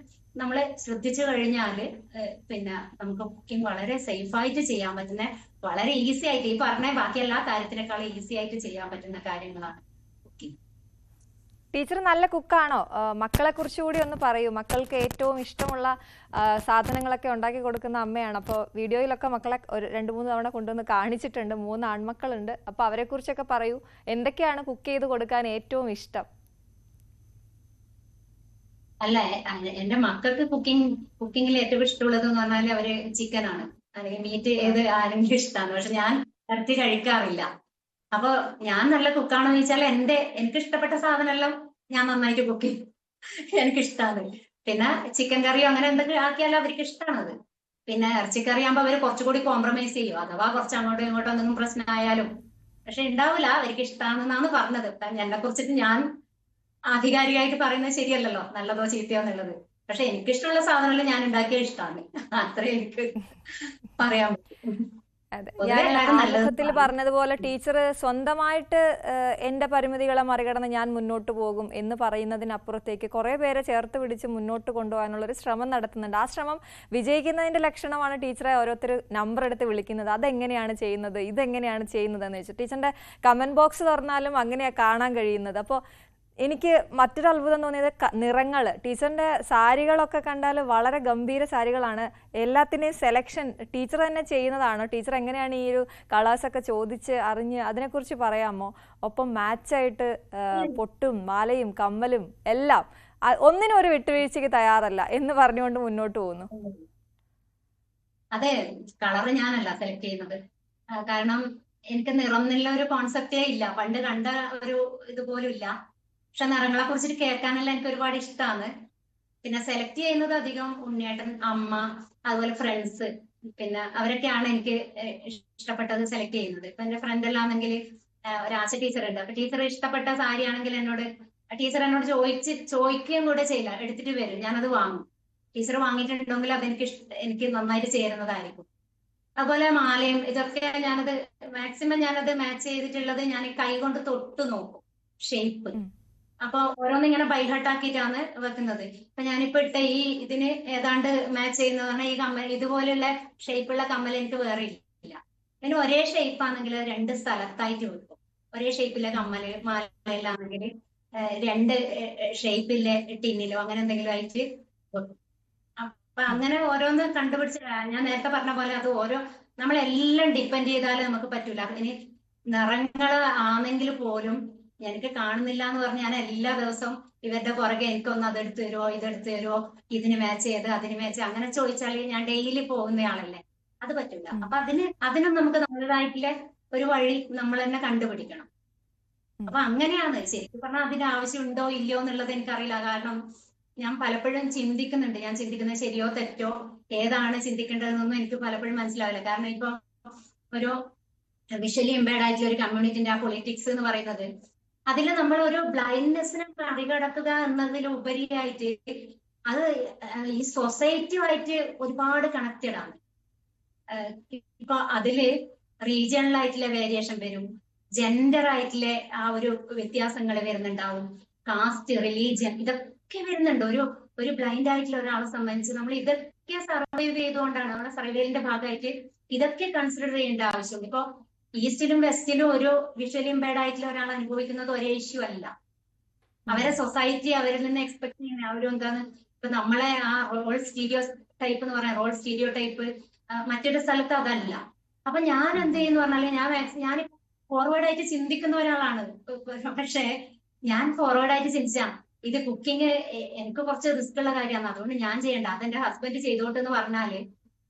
നമ്മളെ ശ്രദ്ധിച്ചു കഴിഞ്ഞാല് പിന്നെ നമുക്ക് കുക്കിംഗ് വളരെ സേഫ് ആയിട്ട് ചെയ്യാൻ പറ്റുന്ന, വളരെ ഈസി ആയിട്ട്, ഈ പറഞ്ഞ ബാക്കി എല്ലാ കാര്യത്തിനേക്കാളും ഈസി ആയിട്ട് ചെയ്യാൻ പറ്റുന്ന കാര്യങ്ങളാണ് കുക്കിംഗ്. ടീച്ചർ നല്ല കുക്കാണോ? മക്കളെ കുറിച്ചുകൂടി ഒന്ന് പറയൂ. മക്കൾക്ക് ഏറ്റവും ഇഷ്ടമുള്ള സാധനങ്ങളൊക്കെ ഉണ്ടാക്കി കൊടുക്കുന്ന അമ്മയാണ്. അപ്പോൾ വീഡിയോയിലൊക്കെ മക്കളെ ഒരു 2-3 തവണ കൊണ്ടുവന്ന് കാണിച്ചിട്ടുണ്ട്. 3 ആൺമക്കളുണ്ട്. അപ്പോൾ അവരെ കുറിച്ചൊക്കെ പറയൂ. എന്തൊക്കെയാണ് കുക്ക് ചെയ്ത് കൊടുക്കാൻ ഏറ്റവും ഇഷ്ടം? അല്ല, എന്റെ മക്കൾക്ക് കുക്കിങ്ങിൽ ഏറ്റവും ഇഷ്ടമുള്ളത് എന്ന് പറഞ്ഞാൽ അവര് ചിക്കനാണ്, അല്ലെങ്കിൽ മീറ്റ് ഏത് ആരെങ്കിലും ഇഷ്ടമാണ്. പക്ഷെ ഞാൻ ഇറച്ചി കഴിക്കാറില്ല. അപ്പൊ ഞാൻ നല്ല കുക്കാണെന്ന് ചോദിച്ചാൽ എനിക്ക് ഇഷ്ടപ്പെട്ട സാധനമെല്ലാം ഞാൻ നന്നായിട്ട് കുക്ക് ചെയ്യും, എനിക്കിഷ്ടമാണ്. പിന്നെ ചിക്കൻ കറിയോ അങ്ങനെ എന്തെങ്കിലും ആക്കിയാലും അവർക്ക് ഇഷ്ടമാണത്. പിന്നെ ഇറച്ചിക്കറി ആകുമ്പോൾ അവര് കുറച്ചുകൂടി കോംപ്രമൈസ് ചെയ്യും, അഥവാ കുറച്ച് അങ്ങോട്ടോ ഇങ്ങോട്ടോ എന്തെങ്കിലും പ്രശ്നമായാലും. പക്ഷെ ഉണ്ടാവില്ല, അവർക്ക് ഇഷ്ടമാണെന്നാണ് പറഞ്ഞത്. എന്നെ കുറിച്ചിട്ട് ഞാൻ ആധികാരികമായിട്ട് പറയുന്നത് ശരിയല്ലല്ലോ, നല്ലതോ ചീത്തയോ എന്നുള്ളത്. പക്ഷെ എനിക്കിഷ്ടമുള്ള സാധനങ്ങൾ ഞാൻ ഉണ്ടാക്കിയ ഇഷ്ടമാണ്, അത്രേ എനിക്ക് പറയാൻ പറ്റും. ഞാൻ ആമുഖത്തിൽ പറഞ്ഞതുപോലെ ടീച്ചർ സ്വന്തമായിട്ട് എൻ്റെ പരിമിതികളെ മറികടന്ന് ഞാൻ മുന്നോട്ട് പോകും എന്ന് പറയുന്നതിനപ്പുറത്തേക്ക് കുറേ പേരെ ചേർത്ത് പിടിച്ച് മുന്നോട്ട് കൊണ്ടുപോകാനുള്ളൊരു ശ്രമം നടത്തുന്നുണ്ട്. ആ ശ്രമം വിജയിക്കുന്നതിൻ്റെ ലക്ഷണമാണ് ടീച്ചറെ ഓരോരുത്തർ നമ്പർ എടുത്ത് വിളിക്കുന്നത്. അതെങ്ങനെയാണ് ചെയ്യുന്നത്, ഇതെങ്ങനെയാണ് ചെയ്യുന്നതെന്ന് വെച്ചാൽ ടീച്ചറിൻ്റെ കമൻറ്റ് ബോക്സ് തുറന്നാലും അങ്ങനെയാണ് കാണാൻ കഴിയുന്നത്. അപ്പോൾ എനിക്ക് മറ്റൊരു അത്ഭുതം തോന്നിയത് നിറങ്ങൾ. ടീച്ചറിൻ്റെ സാരികളൊക്കെ കണ്ടാൽ വളരെ ഗംഭീര സാരികളാണ്. എല്ലാത്തിൻ്റെയും സെലക്ഷൻ ടീച്ചർ തന്നെ ചെയ്യുന്നതാണ്. ടീച്ചർ എങ്ങനെയാണ് ഈ ഒരു കളേഴ്സൊക്കെ ചോദിച്ച് അറിഞ്ഞ് അതിനെക്കുറിച്ച് പറയാമോ? ഒപ്പം മാച്ചായിട്ട് പൊട്ടും മാലയും കമ്മലും എല്ലാം ഒന്നിനും ഒരു വിട്ടുവീഴ്ചയ്ക്ക് തയ്യാറല്ല എന്ന് പറഞ്ഞുകൊണ്ട് മുന്നോട്ട് പോകുന്നു. അതെ, കളറ് ഞാനല്ല സെലക്ട് ചെയ്യുന്നത്. കാരണം എനിക്ക് നിറം എന്നുള്ള ഒരു കോൺസെപ്റ്റേ ഇല്ല, പണ്ട് കണ്ട ഒരു ഇതുപോലും ഇല്ല. പക്ഷെ നിറങ്ങളെ കുറിച്ചിട്ട് കേൾക്കാനെല്ലാം എനിക്ക് ഒരുപാട് ഇഷ്ടമാണ്. പിന്നെ സെലക്ട് ചെയ്യുന്നത് അധികം ഉണ്ണിയേട്ടൻ, അമ്മ, അതുപോലെ ഫ്രണ്ട്സ്. പിന്നെ അവരൊക്കെയാണ് എനിക്ക് ഇഷ്ടപ്പെട്ടത് സെലക്ട് ചെയ്യുന്നത്. ഇപ്പൊ എന്റെ ഫ്രണ്ട് എല്ലാണെങ്കിൽ ഒരു ആശ ടീച്ചർ ഉണ്ട്. അപ്പൊ ടീച്ചർ ഇഷ്ടപ്പെട്ട സാരി ആണെങ്കിൽ ടീച്ചർ എന്നോട് ചോദിക്കുകയും കൂടെ ചെയ്യില്ല, എടുത്തിട്ട് വരും, ഞാനത് വാങ്ങും. ടീച്ചർ വാങ്ങിയിട്ടുണ്ടെങ്കിൽ അതെനിക്ക് എനിക്ക് നന്നായിട്ട് ചേരുന്നതായിരിക്കും. അതുപോലെ മാലയും ഇതൊക്കെ ഞാനത് മാക്സിമം ഞാനത് മാച്ച് ചെയ്തിട്ടുള്ളത് ഞാൻ കൈ കൊണ്ട് തൊട്ട് നോക്കും ഷേപ്പ്. ഉം. അപ്പൊ ഓരോന്ന് ഇങ്ങനെ ബൈഹാർട്ട് ആക്കിയിട്ടാണ് വെക്കുന്നത്. ഇപ്പൊ ഞാനിപ്പോ ഇട്ട ഇതിന് ഏതാണ്ട് മാച്ച് ചെയ്യുന്നതാണ് ഈ കമ്മൽ. ഇതുപോലുള്ള ഷേപ്പുള്ള കമ്മൽ എനിക്ക് വേറെ ഇല്ല. പിന്നെ ഒരേ ഷേപ്പ് ആണെങ്കിൽ രണ്ട് സ്ഥലത്തായിട്ട് വെക്കും. ഒരേ ഷേപ്പിലെ ഉം. കമ്മല് മാലയെല്ലാം ആണെങ്കിൽ രണ്ട് ഷേപ്പിലെ ടിന്നിലോ അങ്ങനെ എന്തെങ്കിലും ആയിട്ട് വെക്കും. അപ്പൊ ഉം. അങ്ങനെ ഓരോന്ന് കണ്ടുപിടിച്ച് ഞാൻ നേരത്തെ പറഞ്ഞ പോലെ അത് നമ്മളെല്ലാം ഡിപ്പെൻഡ് ചെയ്താലും നമുക്ക് പറ്റൂല. ഇനി നിറങ്ങൾ ആണെങ്കിൽ പോലും എനിക്ക് കാണുന്നില്ല എന്ന് പറഞ്ഞ് ഞാൻ എല്ലാ ദിവസവും ഇവരുടെ പുറകെ എനിക്കൊന്ന് അതെടുത്ത് തരുമോ, ഇതെടുത്ത് തരുമോ, ഇതിന് മാച്ച് ചെയ്ത് അതിന് മാച്ച് അങ്ങനെ ചോദിച്ചാൽ ഞാൻ ഡെയിലി പോകുന്നയാളല്ലേ, അത് പറ്റൂല. ഉം. അപ്പൊ അതിനും നമുക്ക് നമ്മുടേതായിട്ടുള്ള ഒരു വഴി നമ്മൾ തന്നെ കണ്ടുപിടിക്കണം. ഉം. അപ്പൊ അങ്ങനെയാണ് ശരിക്കും പറഞ്ഞാൽ അതിന്റെ ആവശ്യമുണ്ടോ ഇല്ലയോ എന്നുള്ളത് എനിക്കറിയില്ല. കാരണം ഞാൻ പലപ്പോഴും ചിന്തിക്കുന്നുണ്ട്, ഞാൻ ചിന്തിക്കുന്നത് ശരിയോ തെറ്റോ, ഏതാണ് ചിന്തിക്കേണ്ടതെന്നൊന്നും എനിക്ക് പലപ്പോഴും മനസ്സിലാവില്ല. കാരണം ഇപ്പൊ ഒരു വിഷ്വലി ഇമ്പയർഡ് ആയിട്ടുള്ള ഒരു കമ്മ്യൂണിറ്റിന്റെ ആ പൊളിറ്റിക്സ് എന്ന് പറയുന്നത്, അതിൽ നമ്മൾ ഒരു ബ്ലൈൻഡ്നെസ്സിനെ മറികടക്കുക എന്നതിലുപരിയായിട്ട് അത് ഈ സൊസൈറ്റിയുമായിട്ട് ഒരുപാട് കണക്റ്റഡ് ആണ്. ഇപ്പൊ അതില് റീജിയണൽ ആയിട്ടുള്ള വേരിയേഷൻ വരും, ജെൻഡർ ആയിട്ടുള്ള ആ ഒരു വ്യത്യാസങ്ങൾ വരുന്നുണ്ടാവും, കാസ്റ്റ്, റിലീജിയൻ, ഇതൊക്കെ വരുന്നുണ്ട്. ഒരു ബ്ലൈൻഡ് ആയിട്ടുള്ള ഒരാളെ സംബന്ധിച്ച് നമ്മൾ ഇതൊക്കെ സർവൈവ് ചെയ്തുകൊണ്ടാണ്, നമ്മുടെ സർവൈവലിന്റെ ഭാഗമായിട്ട് ഇതൊക്കെ കൺസിഡർ ചെയ്യേണ്ട ആവശ്യമുണ്ട്. ഇപ്പൊ ഈസ്റ്റിലും വെസ്റ്റിലും ഒരു വിഷ്വലി ഇമ്പയർഡ് ആയിട്ടുള്ള ഒരാൾ അനുഭവിക്കുന്നത് ഒരേ ഇഷ്യൂ അല്ല. അവരെ സൊസൈറ്റി അവരിൽ നിന്ന് എക്സ്പെക്ട് ചെയ്യുന്ന അവരും എന്താണ്, ഇപ്പൊ നമ്മളെ ആ റോൾ സ്റ്റീരിയോ ടൈപ്പ് എന്ന് പറയാം, റോൾ സ്റ്റീരിയോ ടൈപ്പ് മറ്റൊരു സ്ഥലത്ത് അതല്ല. അപ്പൊ ഞാൻ ഉം. എന്ത് ഉം. ചെയ്യുന്നു പറഞ്ഞാല് ഞാൻ ഫോർവേഡ് ആയിട്ട് ചിന്തിക്കുന്ന ഒരാളാണ്. പക്ഷെ ഞാൻ ഫോർവേഡ് ആയിട്ട് ചിന്തിച്ചാ ഇത് കുക്കിംഗ് എനിക്ക് കുറച്ച് റിസ്ക് ഉള്ള കാര്യമാണ്, അതുകൊണ്ട് ഞാൻ ചെയ്യണ്ട, അതെന്റെ ഹസ്ബൻഡ് ചെയ്തോട്ട് എന്ന് പറഞ്ഞാല്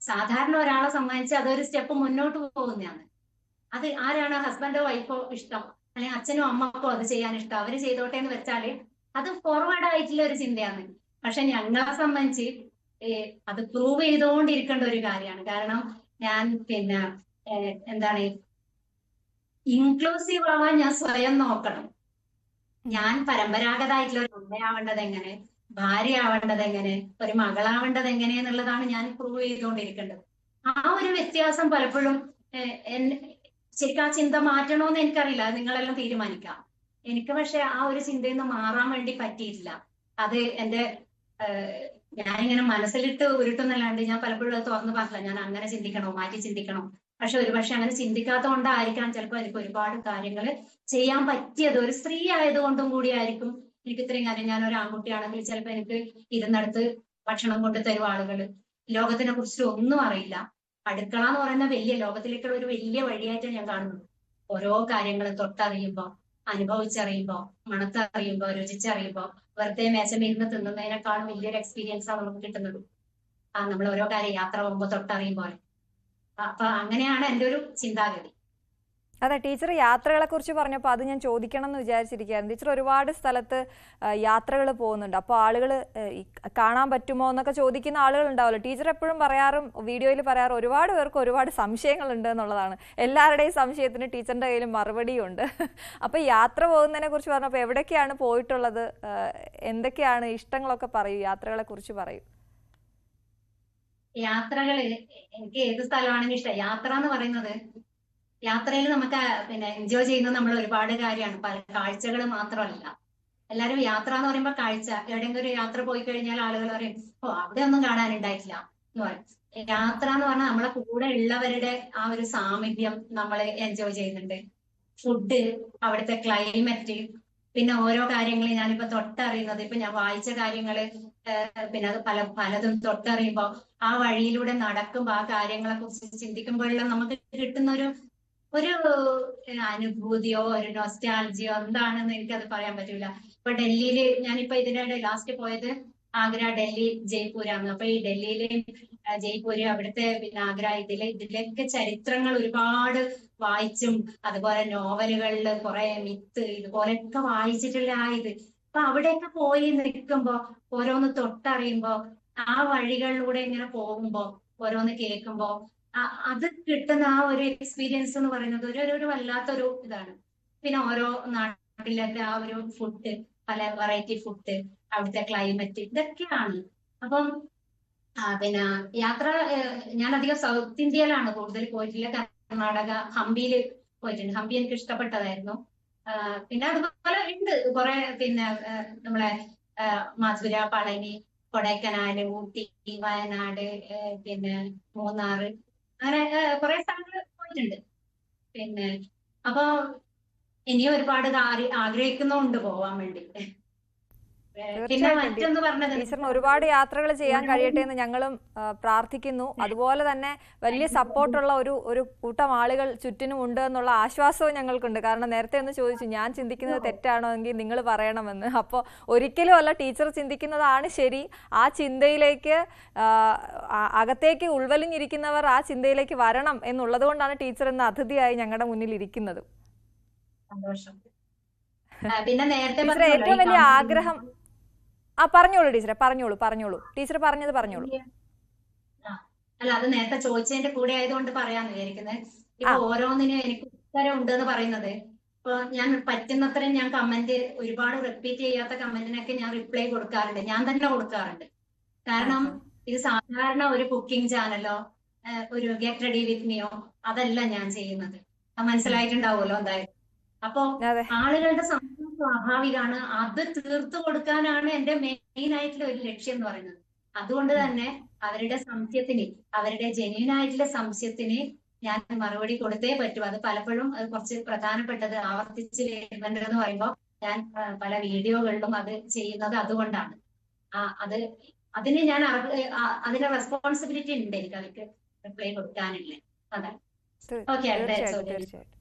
സാധാരണ ഒരാളെ സംബന്ധിച്ച് അതൊരു സ്റ്റെപ്പ് മുന്നോട്ട് പോകുന്നതാണ്. അത് ആരാണ്, ഹസ്ബൻഡോ വൈഫോ ഇഷ്ടം, അല്ലെങ്കിൽ അച്ഛനോ അമ്മക്കോ അത് ചെയ്യാൻ ഇഷ്ടം, അവര് ചെയ്തോട്ടെ എന്ന് വെച്ചാല് അത് ഫോർവേഡ് ആയിട്ടുള്ള ഒരു ചിന്തയാണ്. പക്ഷെ ഞങ്ങളെ സംബന്ധിച്ച് അത് പ്രൂവ് ചെയ്തുകൊണ്ടിരിക്കേണ്ട ഒരു കാര്യമാണ്. കാരണം ഞാൻ പിന്നെ എന്താണ്, ഇൻക്ലൂസീവ് ആവാൻ ഞാൻ സ്വയം നോക്കണം. ഞാൻ പരമ്പരാഗതമായിട്ടുള്ള ഒരു അമ്മയാവേണ്ടത് എങ്ങനെ, ഭാര്യ ആവേണ്ടത് എങ്ങനെ, ഒരു മകളാവേണ്ടത് എങ്ങനെ എന്നുള്ളതാണ് ഞാൻ പ്രൂവ് ചെയ്തുകൊണ്ടിരിക്കേണ്ടത്. ആ ഒരു വ്യത്യാസം പലപ്പോഴും ശരിക്കും ആ ചിന്ത മാറ്റണോന്ന് എനിക്കറിയില്ല, അത് നിങ്ങളെല്ലാം തീരുമാനിക്കാം. എനിക്ക് പക്ഷെ ആ ഒരു ചിന്തയിൽ നിന്ന് മാറാൻ വേണ്ടി പറ്റിയിട്ടില്ല. അത് എന്റെ ഞാനിങ്ങനെ മനസ്സിലിട്ട് ഉരുട്ടുന്നല്ലാണ്ട് ഞാൻ പലപ്പോഴും അത് തുറന്നു പറഞ്ഞില്ല, ഞാൻ അങ്ങനെ ചിന്തിക്കണോ, മാറ്റി ചിന്തിക്കണോ. പക്ഷെ ഒരുപക്ഷെ അങ്ങനെ ചിന്തിക്കാത്ത കൊണ്ടായിരിക്കാം ചിലപ്പോൾ എനിക്ക് ഒരുപാട് കാര്യങ്ങൾ ചെയ്യാൻ പറ്റിയത്. ഒരു സ്ത്രീ ആയതുകൊണ്ടും കൂടി ആയിരിക്കും എനിക്ക് ഇത്രയും കാര്യം. ഞാൻ ഒരു ആൺകുട്ടിയാണെങ്കിൽ ചിലപ്പോൾ എനിക്ക് ഇരുന്നിടത്ത് ഭക്ഷണം കൊണ്ട് തരും ആളുകൾ. ലോകത്തിനെ കുറിച്ച് ഒന്നും അറിയില്ല. അടുക്കള എന്ന് പറയുന്ന വലിയ ലോകത്തിലേക്കുള്ള ഒരു വലിയ വഴിയായിട്ട് ഞാൻ കാണുന്നു. ഓരോ കാര്യങ്ങൾ തൊട്ടറിയുമ്പോ, അനുഭവിച്ചറിയുമ്പോ, മണത്തറിയുമ്പോ, രുചിച്ചറിയുമ്പോ, വെറുതെ മേശമിരുന്ന് തിന്നുന്നതിനേക്കാളും വലിയൊരു എക്സ്പീരിയൻസ് ആണ് നമുക്ക് കിട്ടുന്നത്. നമ്മൾ ഓരോ കാര്യം യാത്ര പോകുമ്പോ തൊട്ടറിയുമ്പോ. അപ്പൊ അങ്ങനെയാണ് എൻ്റെ ഒരു ചിന്താഗതി. അതെ, ടീച്ചർ യാത്രകളെ കുറിച്ച് പറഞ്ഞപ്പോൾ അത് ഞാൻ ചോദിക്കണം എന്ന് വിചാരിച്ചിരിക്കുകയായിരുന്നു. ടീച്ചർ ഒരുപാട് സ്ഥലത്ത് യാത്രകൾ പോകുന്നുണ്ട്. അപ്പോൾ ആളുകൾ കാണാൻ പറ്റുമോ എന്നൊക്കെ ചോദിക്കുന്ന ആളുകൾ ഉണ്ടാവുമല്ലോ. ടീച്ചർ എപ്പോഴും പറയാറും വീഡിയോയിൽ പറയാറും ഒരുപാട് പേർക്ക് ഒരുപാട് സംശയങ്ങളുണ്ട് എന്നുള്ളതാണ്. എല്ലാവരുടെയും സംശയത്തിന് ടീച്ചറിൻ്റെ കയ്യിൽ മറുപടിയും ഉണ്ട്. അപ്പോൾ യാത്ര പോകുന്നതിനെ കുറിച്ച് പറഞ്ഞപ്പോൾ എവിടേക്കാണ് പോയിട്ടുള്ളത്, എന്തൊക്കെയാണ് ഇഷ്ടങ്ങളൊക്കെ പറയൂ, യാത്രകളെ കുറിച്ച് പറയൂ. യാത്രകള് എനിക്ക് ഏത് സ്ഥലമാണെങ്കിലും ഇഷ്ടം. യാത്ര എന്ന് പറയുന്നത്, യാത്രയിൽ നമുക്ക് പിന്നെ എൻജോയ് ചെയ്യുന്നത് നമ്മൾ ഒരുപാട് കാര്യമാണ്, പല കാഴ്ചകൾ മാത്രമല്ല. എല്ലാരും യാത്ര എന്ന് പറയുമ്പോൾ കാഴ്ച, എവിടെയെങ്കിലും ഒരു യാത്ര പോയി കഴിഞ്ഞാൽ ആളുകൾ പറയും, ഓ അവിടെ ഒന്നും കാണാനുണ്ടായിട്ടില്ല എന്ന് പറയും. യാത്ര എന്ന് പറഞ്ഞാൽ നമ്മളെ കൂടെ ഉള്ളവരുടെ ആ ഒരു സാമീപ്യം നമ്മൾ എൻജോയ് ചെയ്യുന്നുണ്ട്. ഫുഡ്, അവിടുത്തെ ക്ലൈമറ്റ്, പിന്നെ ഓരോ കാര്യങ്ങൾ ഞാനിപ്പോ തൊട്ടറിയുന്നത്, ഇപ്പൊ ഞാൻ വായിച്ച കാര്യങ്ങള് പിന്നെ അത് പലതും തൊട്ടറിയുമ്പോ ആ വഴിയിലൂടെ നടക്കുമ്പോ ആ കാര്യങ്ങളെ കുറിച്ച് ചിന്തിക്കുമ്പോഴെല്ലാം നമുക്ക് കിട്ടുന്ന ഒരു ഒരു അനുഭൂതിയോ ഒരു നൊസ്റ്റാൾജിയോ എന്താണെന്ന് എനിക്കത് പറയാൻ പറ്റൂല. ഇപ്പൊ ഡൽഹിയില് ഞാനിപ്പോ ഇതിനിടെ ലാസ്റ്റ് പോയത് ആഗ്ര, ഡൽഹി, ജയ്പൂരാണ്. അപ്പൊ ഈ ഡൽഹിയിലെ ജയ്പൂര്, അവിടുത്തെ പിന്നെ ആഗ്ര, ഇതിലൊക്കെ ചരിത്രങ്ങൾ ഒരുപാട് വായിച്ചും, അതുപോലെ നോവലുകളില് കുറെ മിത്ത് ഇതുപോലെയൊക്കെ വായിച്ചിട്ടുള്ള ഇത്. അപ്പൊ അവിടെയൊക്കെ പോയി നിൽക്കുമ്പോ, ഓരോന്ന് തൊട്ടറിയുമ്പോ, ആ വഴികളിലൂടെ ഇങ്ങനെ പോകുമ്പോ ഓരോന്ന് കേൾക്കുമ്പോ അത് കിട്ടുന്ന ആ ഒരു എക്സ്പീരിയൻസ് എന്ന് പറയുന്നത് ഒരു വല്ലാത്തൊരു ഇതാണ്. പിന്നെ ഓരോ നാട്ടിലത്തെ ആ ഒരു ഫുഡ്, പല വെറൈറ്റി ഫുഡ്, അവിടുത്തെ ക്ലൈമറ്റ്, ഇതൊക്കെയാണ്. അപ്പം പിന്നെ യാത്ര ഞാൻ അധികം സൗത്ത് ഇന്ത്യയിലാണ് കൂടുതൽ പോയിട്ടുള്ളത്. കർണാടക ഹംപിയിൽ പോയിട്ടുണ്ട്. ഹംപി എനിക്ക് ഇഷ്ടപ്പെട്ടതായിരുന്നു. പിന്നെ അതുപോലെ ഉണ്ട് കുറെ, പിന്നെ നമ്മളെ മധുര, പളനി, കൊടൈക്കനാല്, ഊട്ടി, വയനാട്, പിന്നെ മൂന്നാറ്, അങ്ങനെ കുറെ സ്ഥലങ്ങൾ പോയിട്ടുണ്ട്. പിന്നെ അപ്പൊ ഇനിയും ഒരുപാട് ആഗ്രഹിക്കുന്നുണ്ട് പോവാൻ വേണ്ടി. പിന്നെ തീർച്ചയായിട്ടും മറ്റൊന്ന് പറഞ്ഞത് ടീച്ചറിന് ഒരുപാട് യാത്രകൾ ചെയ്യാൻ കഴിയട്ടെ എന്ന് ഞങ്ങളും പ്രാർത്ഥിക്കുന്നു. അതുപോലെ തന്നെ വലിയ സപ്പോർട്ടുള്ള ഒരു കൂട്ടം ആളുകൾ ചുറ്റിനും ഉണ്ട് എന്നുള്ള ആശ്വാസവും ഞങ്ങൾക്കുണ്ട്. കാരണം നേരത്തെ ഒന്ന് ചോദിച്ചു ഞാൻ ചിന്തിക്കുന്നത് തെറ്റാണോ എങ്കിൽ നിങ്ങൾ പറയണമെന്ന്. അപ്പോൾ ഒരിക്കലും അല്ല, ടീച്ചർ ചിന്തിക്കുന്നതാണ് ശരി. ആ ചിന്തയിലേക്ക് അകത്തേക്ക് ഉൾവലിഞ്ഞിരിക്കുന്നവർ ആ ചിന്തയിലേക്ക് വരണം എന്നുള്ളത് കൊണ്ടാണ് ടീച്ചർ ഇന്ന് അതിഥിയായി ഞങ്ങളുടെ മുന്നിൽ ഇരിക്കുന്നത്. സന്തോഷം. പിന്നെ നേരത്തെ ടീച്ചറെ ഏറ്റവും വലിയ ആഗ്രഹം പറഞ്ഞോളൂ ടീച്ചറെ, പറഞ്ഞോളൂ ടീച്ചർ പറഞ്ഞത് പറഞ്ഞോളൂ. അല്ല, അത് നേരത്തെ ചോദിച്ചതിന്റെ കൂടെ ആയതുകൊണ്ട് പറയാന്ന് വിചാരിക്കുന്നത്. ഇപ്പൊ ഓരോന്നിനും എനിക്ക് ഉത്തരം ഉണ്ട് എന്ന് പറയുന്നത്, ഇപ്പൊ ഞാൻ പറ്റുന്നത്രയും ഞാൻ കമന്റ്, ഒരുപാട് റിപ്പീറ്റ് ചെയ്യാത്ത കമന്റിനൊക്കെ ഞാൻ റിപ്ലൈ കൊടുക്കാറുണ്ട്, ഞാൻ തന്നെ കൊടുക്കാറുണ്ട്. കാരണം ഇത് സാധാരണ ഒരു കുക്കിംഗ് ചാനലോ ഒരു ഗെറ്റ് റെഡി വിത്ത് മിയോ അതല്ല ഞാൻ ചെയ്യുന്നത്. അത് മനസ്സിലായിട്ടുണ്ടാവുമല്ലോ എന്തായാലും. അപ്പോ ആളുകളുടെ സംശയം സ്വാഭാവികമാണ്. അത് തീർത്തു കൊടുക്കാനാണ് എന്റെ മെയിൻ ആയിട്ടുള്ള ഒരു ലക്ഷ്യം എന്ന് പറയുന്നത്. അതുകൊണ്ട് തന്നെ അവരുടെ സംശയത്തിന്, അവരുടെ ജെന്യൂൻ ആയിട്ടുള്ള സംശയത്തിന് ഞാൻ മറുപടി കൊടുത്തേ പറ്റൂ. അത് പലപ്പോഴും അത് കുറച്ച് പ്രധാനപ്പെട്ടത് ആവർത്തിച്ച് വരുന്നുണ്ട് എന്ന് പറയുമ്പോൾ ഞാൻ പല വീഡിയോകളിലും അത് ചെയ്യുന്നത് അതുകൊണ്ടാണ്. അത് അതിന് ഞാൻ അതിന്റെ റെസ്പോൺസിബിലിറ്റി ഉണ്ട് എനിക്ക്, അവർക്ക് റിപ്ലൈ കൊടുക്കാനില്ല. അതാണ്. ഓക്കെ,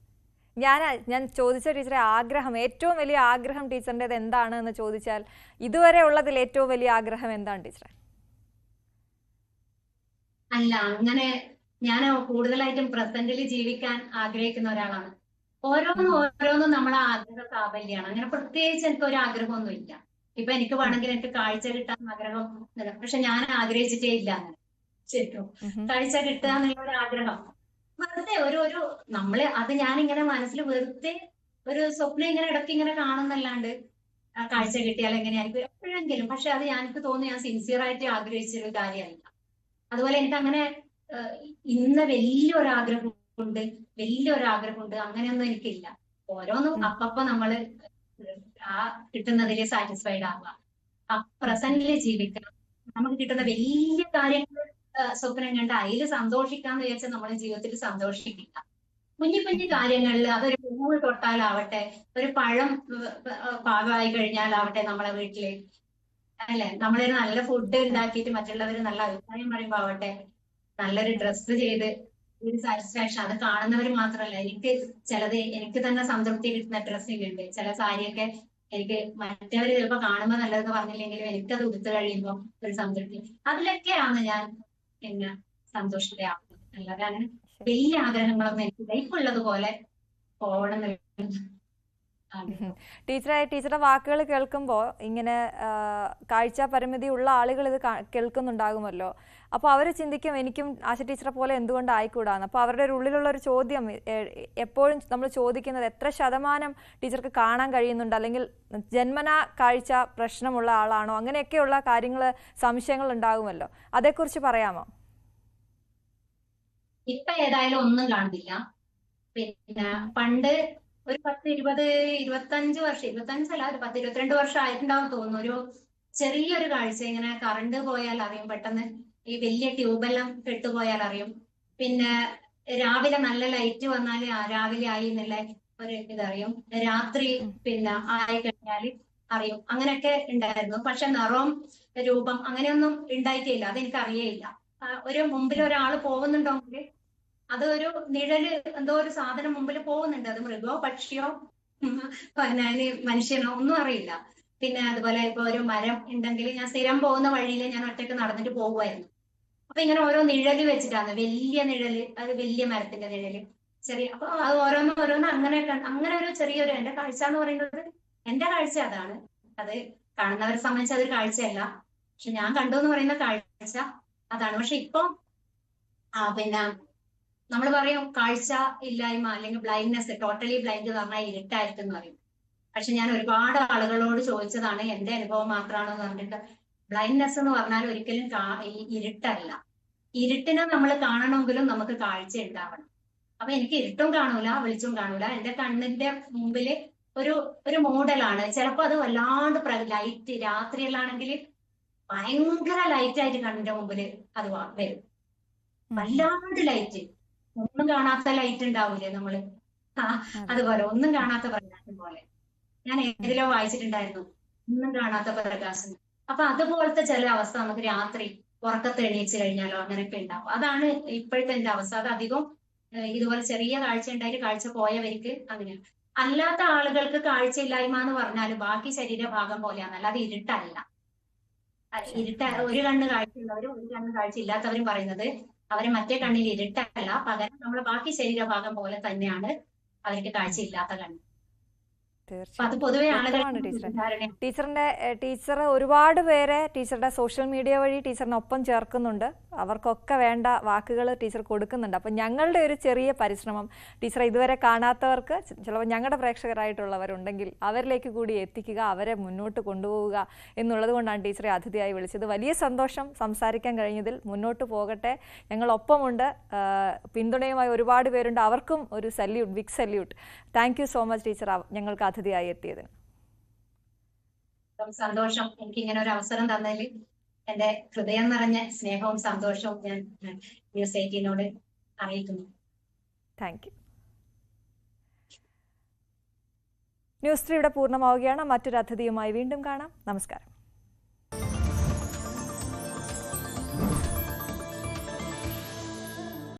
ഞാൻ ചോദിച്ച ടീച്ചറെ ആഗ്രഹം, ഏറ്റവും വലിയ ആഗ്രഹം ടീച്ചറിൻ്റെത് എന്താണ് എന്ന് ചോദിച്ചാൽ ഇതുവരെ ഉള്ളതിൽ ഏറ്റവും വലിയ ആഗ്രഹം എന്താണ് ടീച്ചറെ? അല്ല, അങ്ങനെ ഞാൻ കൂടുതലായിട്ടും പ്രസന്റിൽ ജീവിക്കാൻ ആഗ്രഹിക്കുന്ന ഒരാളാണ്. ഓരോന്നും നമ്മളെ ആഗ്രഹ സാഫല്യാണ്. അങ്ങനെ പ്രത്യേകിച്ച് എനിക്ക് ഒരു ആഗ്രഹമൊന്നും ഇല്ല. ഇപ്പൊ എനിക്ക് വേണമെങ്കിൽ എനിക്ക് കാഴ്ച കിട്ടാൻ ആഗ്രഹം, പക്ഷെ ഞാൻ ആഗ്രഹിച്ചിട്ടേ ഇല്ല. ശരിക്കും കാഴ്ച കിട്ടുക എന്നുള്ള ഒരു ആഗ്രഹം വെറുതെ ഒരു നമ്മള് അത് ഞാനിങ്ങനെ മനസ്സിൽ വെറുതെ ഒരു സ്വപ്നം ഇങ്ങനെ ഇടയ്ക്ക് ഇങ്ങനെ കാണുന്നല്ലാണ്ട് കാഴ്ച കിട്ടിയാൽ എങ്ങനെയായിരിക്കും എപ്പോഴെങ്കിലും. പക്ഷെ അത് എനിക്ക് തോന്നുന്നു ഞാൻ സിൻസിയർ ആയിട്ട് ആഗ്രഹിച്ചൊരു കാര്യമല്ല. അതുപോലെ എനിക്ക് അങ്ങനെ ഇന്ന വലിയൊരാഗ്രഹമുണ്ട് അങ്ങനെയൊന്നും എനിക്കില്ല. ഓരോന്നും അപ്പപ്പോ നമ്മള് കിട്ടുന്നതിൽ സാറ്റിസ്ഫൈഡ് ആവുക, പ്രസന്റില് ജീവിക്കണം. നമുക്ക് കിട്ടുന്ന വലിയ കാര്യങ്ങൾ സ്വപ്നം കണ്ട് അതിൽ സന്തോഷിക്കാന്ന് വിചാരിച്ചാൽ നമ്മുടെ ജീവിതത്തിൽ സന്തോഷിക്കില്ല. കുഞ്ഞു കാര്യങ്ങളിൽ, അതൊരു പൂവ് തൊട്ടാലാവട്ടെ, ഒരു പഴം പാകമായി കഴിഞ്ഞാലാവട്ടെ, നമ്മളെ വീട്ടില് അല്ലെ, നമ്മളൊരു നല്ല ഫുഡ് ഉണ്ടാക്കിയിട്ട് മറ്റുള്ളവർ നല്ല അഭിപ്രായം പറയുമ്പോ ആവട്ടെ, നല്ലൊരു ഡ്രസ്സ് ചെയ്ത് ഒരു സാറ്റിസ്ഫാക്ഷൻ, അത് കാണുന്നവർ മാത്രമല്ല, എനിക്ക് തന്നെ സംതൃപ്തി കിട്ടുന്ന ഡ്രസ്സൊക്കെ ഉണ്ട്. ചില സാരിയൊക്കെ എനിക്ക് മറ്റവര് ചിലപ്പോ കാണുമ്പോ നല്ലതെന്ന് പറഞ്ഞില്ലെങ്കിലും എനിക്കത് ഉടുത്തു കഴിയുമ്പോൾ ഒരു സംതൃപ്തി, അതിലൊക്കെയാണ് ഞാൻ പിന്നെ സന്തോഷിതയാവുന്നത്. അല്ലാതെ അങ്ങനെ വലിയ ആഗ്രഹങ്ങളൊന്നും എനിക്ക് ലൈഫുള്ളതുപോലെ പോകണം. ടീച്ചറുടെ വാക്കുകൾ കേൾക്കുമ്പോൾ ഇങ്ങനെ കാഴ്ച പരിമിതി ഉള്ള ആളുകൾ ഇത് കേൾക്കുന്നുണ്ടാകുമല്ലോ. അപ്പോൾ അവർ ചിന്തിക്കും എനിക്കും ആശ ടീച്ചറെ പോലെ എന്തുകൊണ്ട് ആയിക്കൂടാന്ന്. അപ്പോൾ അവരുടെ ഉള്ളിലുള്ള ഒരു ചോദ്യം എപ്പോഴും നമ്മൾ ചോദിക്കുന്നത്, എത്ര ശതമാനം ടീച്ചർക്ക് കാണാൻ കഴിയുന്നുണ്ട്, അല്ലെങ്കിൽ ജന്മനാ കാഴ്ച പ്രശ്നമുള്ള ആളാണോ, അങ്ങനെയൊക്കെയുള്ള കാര്യങ്ങൾ, സംശയങ്ങൾ ഉണ്ടാകുമല്ലോ. അതേക്കുറിച്ച് പറയാമോ? ഇപ്പൊ ഏതായാലും ഒന്നും കാണുന്നില്ല. പിന്നെ പണ്ട് ഒരു 10-20-25 വർഷം, 25 ഒരു 10-22 വർഷം ആയിട്ടുണ്ടാവും തോന്നുന്നു, ഒരു ചെറിയൊരു കാഴ്ച ഇങ്ങനെ കറണ്ട് പോയാൽ അറിയും, പെട്ടെന്ന് ഈ വലിയ ട്യൂബെല്ലാം കെട്ടുപോയാൽ അറിയും. പിന്നെ രാവിലെ നല്ല ലൈറ്റ് വന്നാൽ രാവിലെ ആയി എന്നുള്ള ഒരു ഇതറിയും. രാത്രി പിന്നെ ആയി കഴിഞ്ഞാൽ അറിയും. അങ്ങനെയൊക്കെ ഉണ്ടായിരുന്നു. പക്ഷെ നിറം, രൂപം അങ്ങനെയൊന്നും ഉണ്ടായിട്ടില്ല. അതെനിക്ക് അറിയേയില്ല. ഒരു മുമ്പിൽ ഒരാൾ പോകുന്നുണ്ടെങ്കിൽ അത് ഒരു നിഴല്, എന്തോ ഒരു സാധനം മുമ്പിൽ പോകുന്നുണ്ട്. അത് മൃഗമോ പക്ഷിയോ മനുഷ്യനോ ഒന്നും അറിയില്ല. പിന്നെ അതുപോലെ ഇപ്പൊ ഒരു മരം ഉണ്ടെങ്കിൽ ഞാൻ സ്ഥിരം പോകുന്ന വഴിയിൽ ഞാൻ ഒറ്റയ്ക്ക് നടന്നിട്ട് പോകുമായിരുന്നു. അപ്പൊ ഇങ്ങനെ ഓരോ നിഴല് വെച്ചിട്ടാണ്, വലിയ നിഴല്, അത് വലിയ മരത്തിന്റെ നിഴല്, ചെറിയ, അപ്പൊ അത് ഓരോന്ന് അങ്ങനെ ഒരു ചെറിയൊരു എന്റെ കാഴ്ച എന്ന് പറയുന്നത്, എന്റെ കാഴ്ച അതാണ്. അത് കാണുന്നവരെ സംബന്ധിച്ച് അതൊരു കാഴ്ചയല്ല, പക്ഷെ ഞാൻ കണ്ടു എന്ന് പറയുന്ന കാഴ്ച അതാണ്. പക്ഷെ ഇപ്പൊ പിന്നെ നമ്മൾ പറയും കാഴ്ച ഇല്ലായ്മ അല്ലെങ്കിൽ ബ്ലൈൻഡ്നെസ്, ടോട്ടലി ബ്ലൈൻഡ് എന്ന് പറഞ്ഞാൽ ഇരുട്ടായിരിക്കും എന്ന് പറയും. പക്ഷെ ഞാൻ ഒരുപാട് ആളുകളോട് ചോദിച്ചതാണ് എന്റെ അനുഭവം മാത്രമാണോ എന്ന് പറഞ്ഞിട്ട്. ബ്ലൈൻഡ്നെസ് എന്ന് പറഞ്ഞാൽ ഒരിക്കലും ഈ ഇരുട്ടല്ല. ഇരുട്ടിനെ നമ്മൾ കാണണമെങ്കിലും നമുക്ക് കാഴ്ച ഉണ്ടാവണം. അപ്പൊ എനിക്ക് ഇരുട്ടും കാണൂല വെളിച്ചവും കാണൂല. എന്റെ കണ്ണിന്റെ മുമ്പില് ഒരു ഒരു മോഡലാണ്. ചിലപ്പോ അത് വല്ലാണ്ട് ലൈറ്റ്, രാത്രിയിലാണെങ്കിൽ ഭയങ്കര ലൈറ്റ് ആയിട്ട് കണ്ണിന്റെ മുമ്പിൽ അത് വരും. വല്ലാണ്ട് ലൈറ്റ്, ഒന്നും കാണാത്ത ലൈറ്റ് ഉണ്ടാവൂലേ നമ്മള്, അതുപോലെ ഒന്നും കാണാത്ത പ്രകാശം പോലെ. ഞാൻ ഏതിലോ വായിച്ചിട്ടുണ്ടായിരുന്നു, ഒന്നും കാണാത്ത പ്രകാശം. അപ്പൊ അതുപോലത്തെ ചില അവസ്ഥ നമുക്ക് രാത്രി ഉറക്കത്ത് എണീച്ച് കഴിഞ്ഞാലോ അങ്ങനെയൊക്കെ ഉണ്ടാവും. അതാണ് ഇപ്പോഴത്തെ എന്റെ അവസ്ഥ. അത് അധികം ഇതുപോലെ ചെറിയ കാഴ്ച ഉണ്ടായിട്ട് കാഴ്ച പോയവർക്ക് അങ്ങനെയാണ്. അല്ലാത്ത ആളുകൾക്ക് കാഴ്ചയില്ലായ്മ എന്ന് പറഞ്ഞാൽ ബാക്കി ശരീരഭാഗം പോലെയാണ്, അല്ലാതെ ഇരുട്ടല്ല. ഒരു കണ്ണ് കാഴ്ചയുള്ളവരും ഒരു കണ്ണ് കാഴ്ച ഇല്ലാത്തവരും പറയുന്നത് അവര് മറ്റേ കണ്ണിൽ ഇരുട്ടല്ല, പകരം നമ്മുടെ ബാക്കി ശരീരഭാഗം പോലെ തന്നെയാണ് അവർക്ക് കാഴ്ചയില്ലാത്ത കണ്ണ്. അത് പൊതുവെ ടീച്ചർ ഒരുപാട് പേരെ ടീച്ചറുടെ സോഷ്യൽ മീഡിയ വഴി ടീച്ചറിനൊപ്പം ചേർക്കുന്നുണ്ട്. അവർക്കൊക്കെ വേണ്ട വാക്കുകൾ ടീച്ചർ കൊടുക്കുന്നുണ്ട്. അപ്പം ഞങ്ങളുടെ ഒരു ചെറിയ പരിശ്രമം ടീച്ചറെ ഇതുവരെ കാണാത്തവർക്ക്, ചിലപ്പോൾ ഞങ്ങളുടെ പ്രേക്ഷകരായിട്ടുള്ളവരുണ്ടെങ്കിൽ അവരിലേക്ക് കൂടി എത്തിക്കുക, അവരെ മുന്നോട്ട് കൊണ്ടുപോവുക എന്നുള്ളത് കൊണ്ടാണ് ടീച്ചറെ അതിഥിയായി വിളിച്ചത്. വലിയ സന്തോഷം സംസാരിക്കാൻ കഴിഞ്ഞതിൽ. മുന്നോട്ട് പോകട്ടെ, ഞങ്ങളൊപ്പമുണ്ട്. പിന്തുണയുമായി ഒരുപാട് പേരുണ്ട്. അവർക്കും ഒരു salute, big salute. Thank you so much teacher ഞങ്ങൾക്ക് അതിഥിയായി എത്തിയതിന്. സന്തോഷം. എനിക്ക് ഇങ്ങനെ ഒരു അവസരം തന്നതിൽ എന്റെ ഹൃദയം നിറഞ്ഞ സ്നേഹവും സന്തോഷവും ഞാൻ ന്യൂസ് 18നോട് അറിയിക്കുന്നു. Thank you. ന്യൂസ് 3 ഇവിടെ പൂർണ്ണമാവുകയാണ്. മറ്റൊരു അതിഥിയുമായി വീണ്ടും കാണാം. നമസ്കാരം.